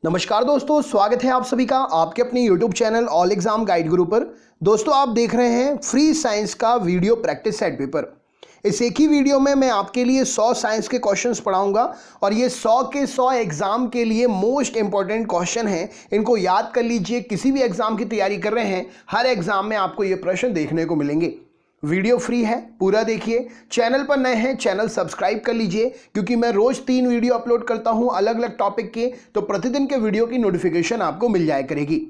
नमस्कार दोस्तों, स्वागत है आप सभी का आपके अपने YouTube channel all exam guide गुरु पर। दोस्तों, आप देख रहे हैं फ्री साइंस का वीडियो प्रैक्टिस सेट पेपर। इस एक ही वीडियो में मैं आपके लिए 100 साइंस के क्वेश्चंस पढ़ाऊंगा और ये 100 के 100 एग्जाम के लिए मोस्ट इंपॉर्टेंट क्वेश्चन हैं। इनको याद कर लीजिए। किसी भी एग्जाम की तैयारी कर रहे हैं, हर एग्जाम में आपको ये प्रश्न देखने को मिलेंगे। वीडियो फ्री है, पूरा देखिए। चैनल पर नए हैं, चैनल सब्सक्राइब कर लीजिए, क्योंकि मैं रोज 3 वीडियो अपलोड करता हूं अलग अलग टॉपिक के, तो प्रतिदिन के वीडियो की नोटिफिकेशन आपको मिल जाया करेगी।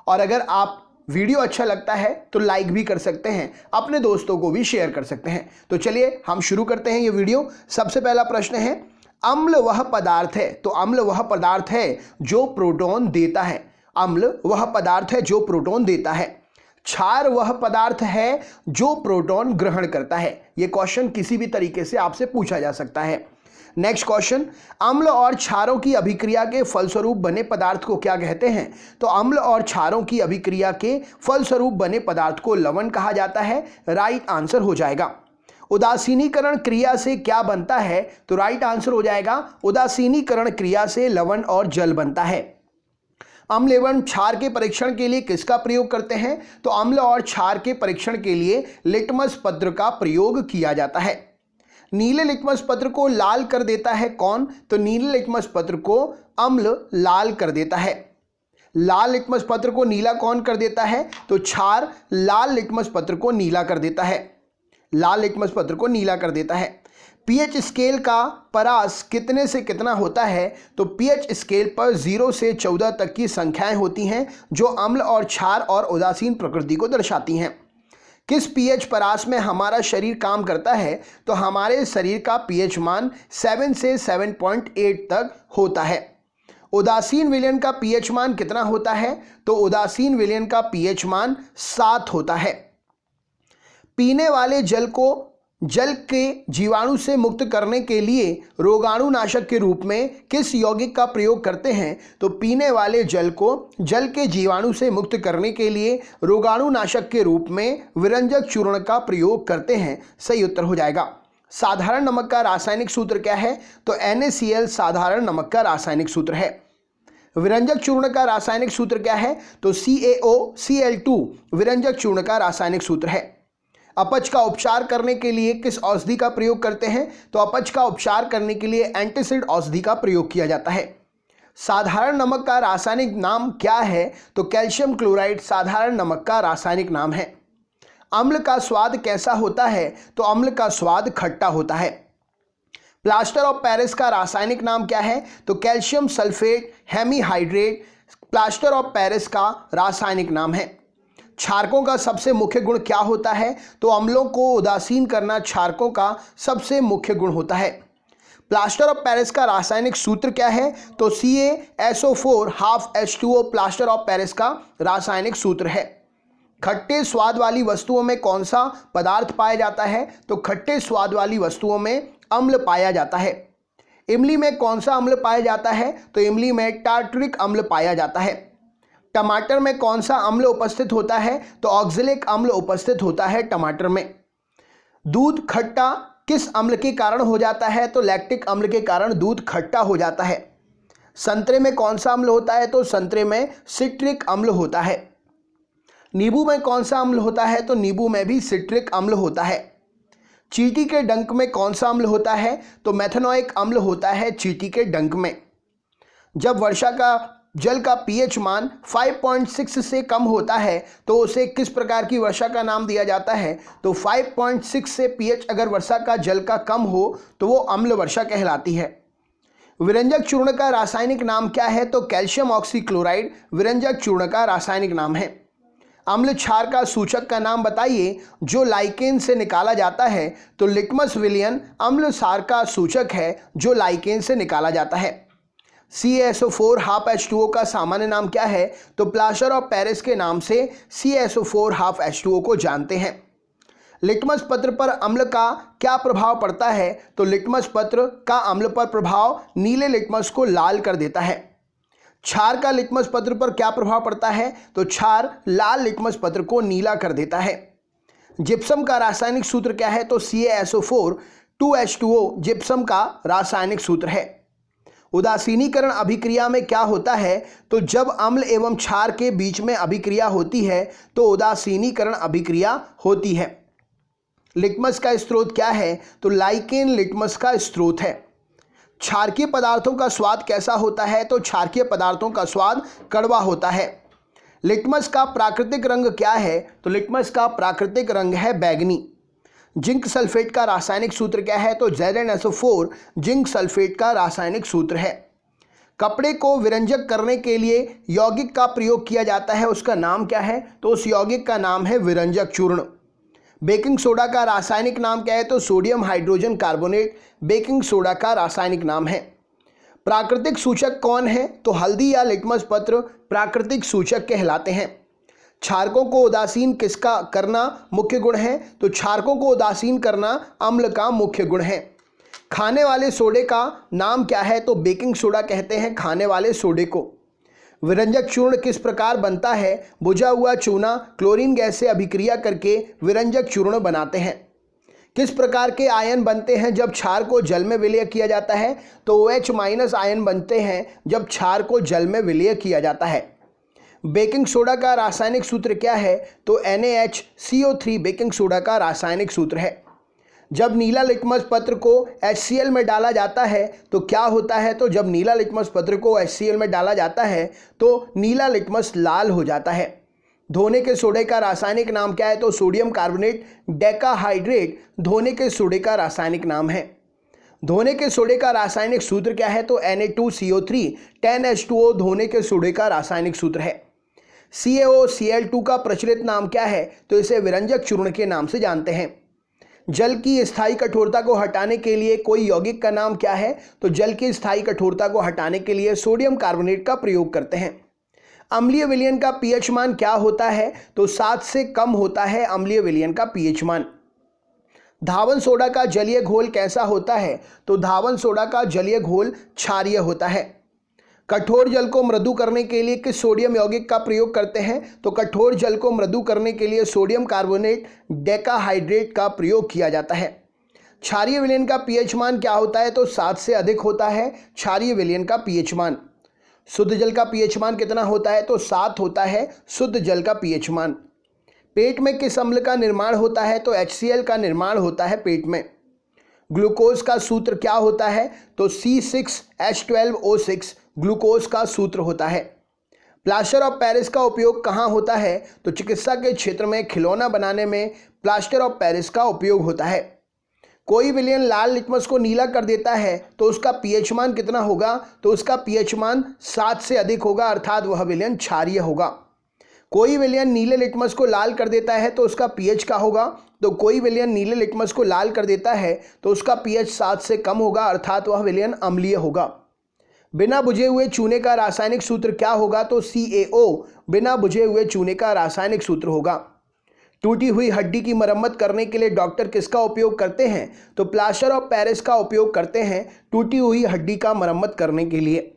और अगर आप वीडियो अच्छा लगता है तो लाइक भी कर सकते हैं, अपने दोस्तों को भी शेयर कर सकते हैं। तो चलिए हम शुरू करते हैं ये वीडियो। सबसे पहला प्रश्न है, अम्ल वह पदार्थ है। तो अम्ल वह पदार्थ है जो प्रोटॉन देता है। अम्ल वह पदार्थ है जो प्रोटॉन देता है। क्षार वह पदार्थ है जो प्रोटॉन ग्रहण करता है। यह क्वेश्चन किसी भी तरीके से आपसे पूछा जा सकता है। नेक्स्ट क्वेश्चन, अम्ल और क्षारों की अभिक्रिया के फलस्वरूप बने पदार्थ को क्या कहते हैं। तो अम्ल और क्षारों की अभिक्रिया के फलस्वरूप बने पदार्थ को लवण कहा जाता है। राइट आंसर हो जाएगा। उदासीनीकरण क्रिया से क्या बनता है। तो राइट आंसर हो जाएगा, उदासीनीकरण क्रिया से लवण और जल बनता है। अम्ल एवं क्षार के परीक्षण के लिए किसका प्रयोग करते हैं। तो अम्ल और क्षार के परीक्षण के लिए लिटमस पत्र का प्रयोग किया जाता है। नीले लिटमस पत्र को लाल कर देता है कौन। तो नीले लिटमस पत्र को अम्ल लाल कर देता है। लाल लिटमस पत्र को नीला कौन कर देता है। तो क्षार लाल लिटमस पत्र को नीला कर देता है। लाल लिटमस पत्र को नीला कर देता है। पीएच स्केल का परास कितने से कितना होता है। तो पीएच स्केल पर 0 से 14 तक की संख्याएं होती हैं, जो अम्ल और क्षार और उदासीन प्रकृति को दर्शाती हैं। किस पीएच परास में हमारा शरीर काम करता है। तो हमारे शरीर का पीएच मान 7 से 7.8 तक होता है। उदासीन विलयन का पीएच मान कितना होता है। तो उदासीन विलयन का पीएच मान 7 होता है। पीने वाले जल के जीवाणु से मुक्त करने के लिए रोगाणुनाशक के रूप में किस यौगिक का प्रयोग करते हैं। तो पीने वाले जल को जल के जीवाणु से मुक्त करने के लिए रोगाणुनाशक के रूप में विरंजक चूर्ण का प्रयोग करते हैं। सही उत्तर हो जाएगा। साधारण नमक का रासायनिक सूत्र क्या है। तो NaCl साधारण नमक का रासायनिक सूत्र है। विरंजक चूर्ण का रासायनिक सूत्र क्या है। तो CaOCl2 विरंजक चूर्ण का रासायनिक सूत्र है। अपच का उपचार करने के लिए किस औषधि का प्रयोग करते हैं। तो अपच का उपचार करने के लिए एंटासिड औषधि का प्रयोग किया जाता है। साधारण नमक का रासायनिक नाम क्या है। तो कैल्शियम क्लोराइड साधारण नमक का रासायनिक नाम है। अम्ल का स्वाद कैसा होता है। तो अम्ल का स्वाद खट्टा होता है। प्लास्टर ऑफ पेरिस का रासायनिक नाम क्या है। तो calcium sulphate hemihydrate plaster of Paris का रासायनिक नाम है। क्षारकों का सबसे मुख्य गुण क्या होता है। तो अम्लों को उदासीन करना क्षारकों का सबसे मुख्य गुण होता है। प्लास्टर ऑफ पेरिस का रासायनिक सूत्र क्या है। तो CaSO4 half H2O plaster of Paris का रासायनिक सूत्र है। खट्टे स्वाद वाली वस्तुओं में कौन सा पदार्थ पाया जाता है। तो खट्टे स्वाद वाली वस्तुओं में अम्ल पाया जाता है। इमली में कौन सा अम्ल पाया जाता है। तो इमली में टार्टरिक अम्ल पाया जाता है। टमाटर में कौन सा अम्ल उपस्थित होता है। तो ऑक्जेलिक अम्ल उपस्थित होता है टमाटर में। दूध खट्टा किस अम्ल के कारण हो जाता है। तो लैक्टिक अम्ल के कारण दूध खट्टा हो जाता है। संतरे में कौन सा अम्ल होता है। तो संतरे में सिट्रिक अम्ल होता है। नींबू में कौन सा अम्ल होता है। तो नींबू में भी सिट्रिक अम्ल होता है। चींटी के डंक में कौन सा अम्ल होता है। तो मेथनोइक अम्ल होता है चींटी के डंक में। जब वर्षा का जल का पीएच मान 5.6 से कम होता है तो उसे किस प्रकार की वर्षा का नाम दिया जाता है। तो 5.6 से पीएच अगर वर्षा का जल का कम हो तो वो अम्ल वर्षा कहलाती है। विरंजक चूर्ण का रासायनिक नाम क्या है। तो कैल्शियम ऑक्सीक्लोराइड विरंजक चूर्ण का रासायनिक नाम है। अम्ल क्षार का सूचक का नाम बताइए जो लाइकेन से निकाला जाता है। तो लिटमस विलयन अम्ल क्षार का सूचक है जो लाइकेन से निकाला जाता है। CaSO4 हाफ H2O का सामान्य नाम क्या है। तो प्लास्टर ऑफ पेरिस के नाम से CaSO4 हाफ H2O को जानते हैं। लिटमस पत्र पर अम्ल का क्या प्रभाव पड़ता है। तो लिटमस पत्र का अम्ल पर प्रभाव नीले लिटमस को लाल कर देता है। क्षार का लिटमस पत्र पर क्या प्रभाव पड़ता है। तो क्षार लाल लिटमस पत्र को नीला कर देता है। जिप्सम का रासायनिक सूत्र क्या है। तो CaSO4 2H2O जिप्सम का रासायनिक सूत्र है। उदासीनीकरण अभिक्रिया में क्या होता है, तो जब अम्ल एवं क्षार के बीच में अभिक्रिया होती है तो उदासीनीकरण अभिक्रिया होती है। लिटमस का स्रोत क्या है, तो लाइकेन लिटमस का स्रोत है। क्षारकीय पदार्थों का स्वाद कैसा होता है, तो क्षारकीय पदार्थों का स्वाद कड़वा होता है। लिटमस का प्राकृतिक रंग क्या है, तो लिटमस का प्राकृतिक रंग है बैंगनी। जिंक सल्फेट का रासायनिक सूत्र क्या है, तो ZnSO4 जिंक सल्फेट का रासायनिक सूत्र है। कपड़े को विरंजक करने के लिए यौगिक का प्रयोग किया जाता है, उसका नाम क्या है, तो उस यौगिक का नाम है विरंजक चूर्ण। बेकिंग सोडा का रासायनिक नाम क्या है, तो sodium hydrogen carbonate baking soda का रासायनिक नाम है। प्राकृतिक सूचक कौन है, तो हल्दी या लिटमस पत्र प्राकृतिक सूचक कहलाते हैं। क्षारकों को उदासीन किसका करना मुख्य गुण है, तो क्षारकों को उदासीन करना अम्ल का मुख्य गुण है। खाने वाले सोडे का नाम क्या है, तो बेकिंग सोडा कहते हैं खाने वाले सोडे को। विरंजक चूर्ण किस प्रकार बनता है, बुझा हुआ चूना क्लोरीन गैस से अभिक्रिया करके विरंजक चूर्ण बनाते हैं। किस प्रकार के आयन बनते हैं जब क्षार को जल में विलय किया जाता है, तो OH- आयन बनते हैं जब क्षार को जल में विलय किया जाता है। बेकिंग सोडा का रासायनिक सूत्र क्या है, तो NaHCO3 बेकिंग सोडा का रासायनिक सूत्र है। जब नीला लिटमस पत्र को HCl में डाला जाता है तो क्या होता है, तो जब नीला लिटमस पत्र को HCl में डाला जाता है तो नीला लिटमस लाल हो जाता है। धोने के सोडे का रासायनिक नाम क्या है, तो सोडियम कार्बोनेट डेकाहाइड्रेट धोने के सोडे का रासायनिक नाम है। धोने के सोडे का रासायनिक सूत्र क्या है, तो Na2CO3 10H2O धोने के सोडे का रासायनिक सूत्र है। CaOCl2 का प्रचलित नाम क्या है, तो इसे विरंजक चूर्ण के नाम से जानते हैं। जल की स्थायी कठोरता को हटाने के लिए कोई यौगिक का नाम क्या है, तो जल की स्थायी कठोरता को हटाने के लिए सोडियम कार्बोनेट का प्रयोग करते हैं। अम्लीय विलयन का pH मान क्या होता है, तो 7 से कम होता है अम्लीय विलयन का pH मान। धावन सोडा का जलीय घोल कैसा होता है, तो धावन सोडा का जलीय घोल क्षारीय होता है। कठोर जल को मृदु करने के लिए किस सोडियम यौगिक का प्रयोग करते हैं, तो कठोर जल को मृदु करने के लिए सोडियम कार्बोनेट डेकाहाइड्रेट का प्रयोग किया जाता है। क्षारीय विलयन का pH मान क्या होता है, तो 7 से अधिक होता है क्षारीय विलयन का pH मान। शुद्ध जल का pH मान कितना होता है, तो 7 होता है शुद्ध जल का pH मान। पेट में किस अम्ल का निर्माण होता है, तो HCl का निर्माण होता है पेट में। ग्लूकोज का सूत्र क्या होता है, तो C6H12O6 ग्लूकोज का सूत्र होता है। प्लास्टर ऑफ पेरिस का उपयोग कहाँ होता है, तो चिकित्सा के क्षेत्र में खिलौना बनाने में प्लास्टर ऑफ पेरिस का उपयोग होता है। कोई विलयन लाल लिटमस को नीला कर देता है तो उसका pH मान कितना होगा, तो उसका pH मान 7 से अधिक होगा, अर्थात वह विलयन क्षारीय होगा। कोई विलयन नीले लिटमस को लाल कर देता है तो उसका pH क्या होगा, तो कोई विलयन नीले लिटमस को लाल कर देता है तो उसका pH 7 से कम होगा, अर्थात वह विलयन अम्लीय होगा। बिना बुझे हुए चूने का रासायनिक सूत्र क्या होगा, तो CaO बिना बुझे हुए चूने का रासायनिक सूत्र होगा। टूटी हुई हड्डी की मरम्मत करने के लिए डॉक्टर किसका उपयोग करते हैं, तो प्लास्टर ऑफ पेरिस का उपयोग करते हैं टूटी हुई हड्डी का मरम्मत करने के लिए।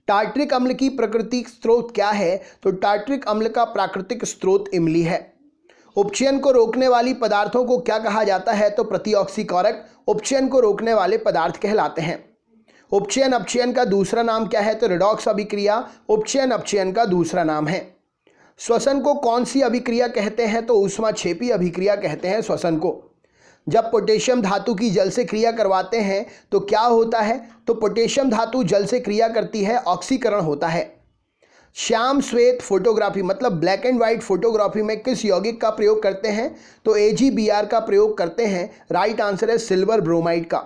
टार्ट्रिक अम्ल की प्राकृतिक स्रोत क्या है, तो टार्ट्रिक अम्ल का प्राकृतिक स्रोत इमली है। उपचयन को रोकने वाली पदार्थों को क्या कहा जाता है, तो प्रतिऑक्सीकारक उपचयन को रोकने वाले पदार्थ कहलाते हैं। उपचयन अपचयन का दूसरा नाम क्या है, तो रेडॉक्स अभिक्रिया उपचयन अपचयन का दूसरा नाम है। श्वसन को कौन सी अभिक्रिया कहते हैं, तो ऊष्माक्षेपी अभिक्रिया कहते हैं श्वसन को। जब पोटेशियम धातु की जल से क्रिया करवाते हैं तो क्या होता है, तो पोटेशियम धातु जल से क्रिया करती है, ऑक्सीकरण होता है। श्याम श्वेत फोटोग्राफी मतलब ब्लैक एंड वाइट फोटोग्राफी में किस यौगिक का प्रयोग करते हैं, तो AgBr का प्रयोग करते हैं। राइट आंसर है सिल्वर ब्रोमाइड का।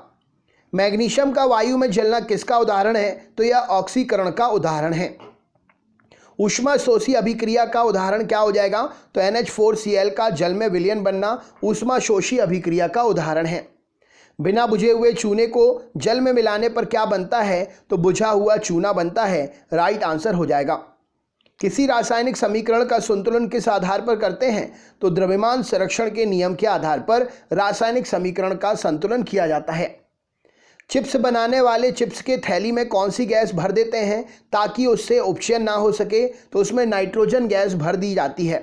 मैग्नीशियम का वायु में जलना किसका उदाहरण है, तो यह ऑक्सीकरण का उदाहरण है। ऊष्मा शोषी अभिक्रिया का उदाहरण क्या हो जाएगा, तो NH4Cl का जल में विलयन बनना ऊष्मा शोषी अभिक्रिया का उदाहरण है। बिना बुझे हुए चूने को जल में मिलाने पर क्या बनता है, तो बुझा हुआ चूना बनता है। राइट आंसर हो जाएगा। किसी रासायनिक समीकरण का संतुलन किस आधार पर करते हैं, तो द्रव्यमान संरक्षण के नियम के आधार पर रासायनिक समीकरण का संतुलन किया जाता है। चिप्स बनाने वाले चिप्स के थैली में कौन सी गैस भर देते हैं ताकि उससे उपचयन ना हो सके, तो उसमें नाइट्रोजन गैस भर दी जाती है।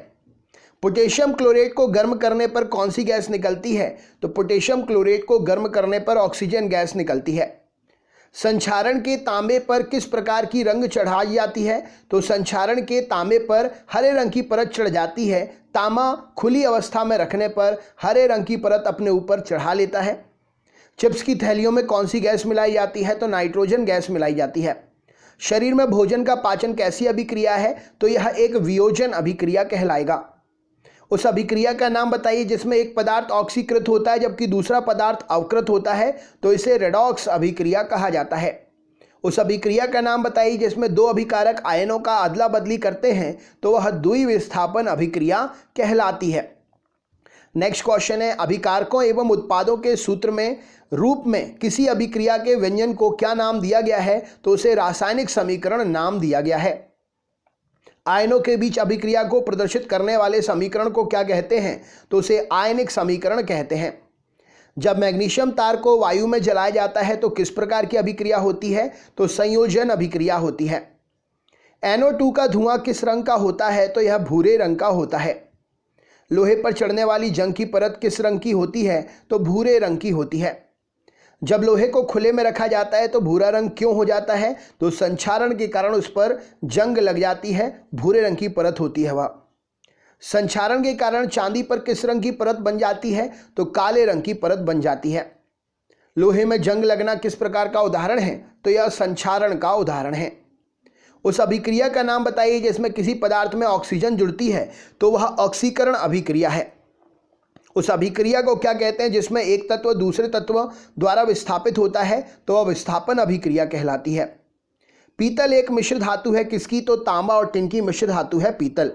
पोटेशियम क्लोरेट को गर्म करने पर कौन सी गैस निकलती है, तो पोटेशियम क्लोरेट को गर्म करने पर ऑक्सीजन गैस निकलती है। संक्षारण के तांबे पर किस प्रकार की रंग चढ़ाई जाती है? तो संक्षारण के तांबे पर हरे रंग की परत चढ़ जाती है। तांबा खुली अवस्था में रखने पर हरे रंग की परत अपने ऊपर चढ़ा लेता है। चिप्स की थैलियों में कौन सी गैस मिलाई जाती है? तो नाइट्रोजन गैस मिलाई जाती है। शरीर में भोजन का पाचन कैसी अभिक्रिया है? तो यह एक वियोजन अभिक्रिया कहलाएगा। उस अभिक्रिया का नाम बताइए जिसमें एक पदार्थ ऑक्सीकृत होता है जबकि दूसरा पदार्थ अवकृत होता है, तो इसे रेडॉक्स अभिक्रिया कहा जाता है। उस अभिक्रिया का नाम बताइए जिसमें दो अभिकारक आयनों का अदला बदली करते हैं, तो वह द्विविस्थापन अभिक्रिया कहलाती है। नेक्स्ट क्वेश्चन है, अभिकारकों एवं उत्पादों के सूत्र में रूप में किसी अभिक्रिया के व्यंजन को क्या नाम दिया गया है? तो उसे रासायनिक समीकरण नाम दिया गया है। आयनों के बीच अभिक्रिया को प्रदर्शित करने वाले समीकरण को क्या कहते हैं? तो उसे आयनिक समीकरण कहते हैं। जब मैग्नीशियम तार को वायु में जलाया जाता है तो किस प्रकार की अभिक्रिया होती है? तो संयोजन अभिक्रिया होती है। NO2 का धुआं किस रंग का होता है? तो यह भूरे रंग का होता है। लोहे पर चढ़ने वाली जंग की परत किस रंग की होती है? तो भूरे रंग की होती है। जब लोहे को खुले में रखा जाता है तो भूरा रंग क्यों हो जाता है? तो संक्षारण के कारण उस पर जंग लग जाती है, भूरे रंग की परत होती है वह। संक्षारण के कारण चांदी पर किस रंग की परत बन जाती है? तो काले रंग की परत बन जाती है। लोहे में जंग लगना किस प्रकार का उदाहरण है? तो यह संक्षारण का उदाहरण है। उस अभिक्रिया का नाम बताइए जिसमें किसी पदार्थ में ऑक्सीजन जुड़ती है, तो वह ऑक्सीकरण अभिक्रिया है। उस अभिक्रिया को क्या कहते हैं जिसमें एक तत्व दूसरे तत्व द्वारा विस्थापित होता है? तो वह विस्थापन अभिक्रिया कहलाती है। पीतल एक मिश्र धातु है किसकी? तो तांबा और टिन की मिश्र धातु है पीतल।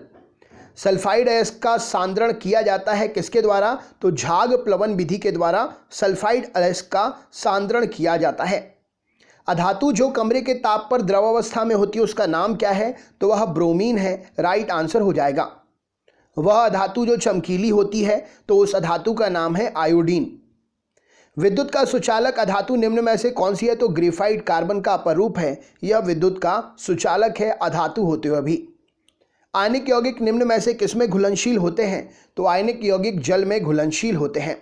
सल्फाइड अयस्क का सांद्रण किया जाता है किसके द्वारा? तो झाग प्लवन विधि के द्वारा सल्फाइड अयस्क का सांद्रण किया जाता है। अधातु जो कमरे के ताप पर द्रव अवस्था में होती है उसका नाम क्या है? तो वह ब्रोमीन है। राइट आंसर हो जाएगा। वह अधातु जो चमकीली होती है तो उस अधातु का नाम है आयोडीन। विद्युत का सुचालक अधातु निम्न में से कौन सी है? तो ग्रेफाइट कार्बन का अपरूप है, यह विद्युत का सुचालक है अधातु होते हुए भी। आयनिक यौगिक निम्न में से किसमें घुलनशील होते हैं? तो आयनिक यौगिक जल में घुलनशील होते हैं।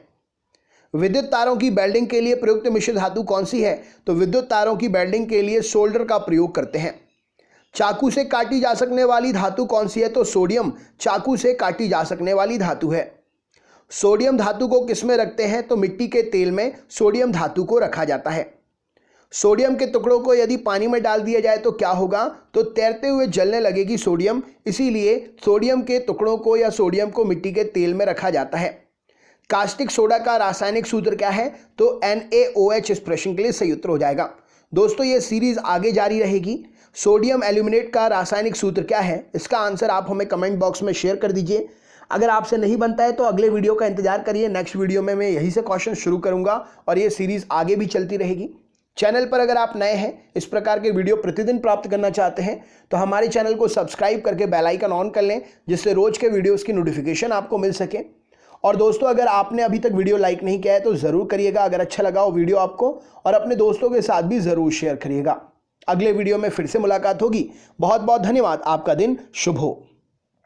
विद्युत तारों की वेल्डिंग के लिए प्रयुक्त मिश्र धातु कौन सी है? तो विद्युत तारों की वेल्डिंग के लिए सोल्डर का प्रयोग करते हैं। चाकू से काटी जा सकने वाली धातु कौन सी है? तो सोडियम चाकू से काटी जा सकने वाली धातु है। सोडियम धातु को किस में रखते हैं? तो मिट्टी के तेल में सोडियम धातु को रखा जाता है। सोडियम के टुकड़ों को यदि पानी में डाल दिया जाए तो क्या होगा? तो तैरते हुए जलने लगेगी सोडियम, इसीलिए सोडियम के टुकड़ों को या सोडियम को मिट्टी के तेल में रखा जाता है। कास्टिक सोडा का रासायनिक सूत्र क्या है? तो NaOH इस प्रश्न के लिए सही उत्तर हो जाएगा। दोस्तों ये सीरीज आगे जारी रहेगी। सोडियम एल्यूमिनेट का रासायनिक सूत्र क्या है? इसका आंसर आप हमें कमेंट बॉक्स में शेयर कर दीजिए। अगर आपसे नहीं बनता है तो अगले वीडियो का इंतजार करिए। नेक्स्ट वीडियो में मैं यहीं से क्वेश्चन शुरू करूंगा और ये सीरीज आगे भी चलती रहेगी। चैनल पर अगर आप नए हैं, इस प्रकार के वीडियो प्रतिदिन प्राप्त करना चाहते हैं तो हमारे चैनल को सब्सक्राइब करके बेल आइकन ऑन कर लें, जिससे रोज के वीडियोस की नोटिफिकेशन आपको मिल सके। और दोस्तों अगर आपने अभी तक वीडियो लाइक नहीं किया है तो ज़रूर करिएगा अगर अच्छा लगा हो वीडियो आपको, और अपने दोस्तों के साथ भी ज़रूर शेयर करिएगा। अगले वीडियो में फिर से मुलाकात होगी। बहुत बहुत धन्यवाद। आपका दिन शुभ हो।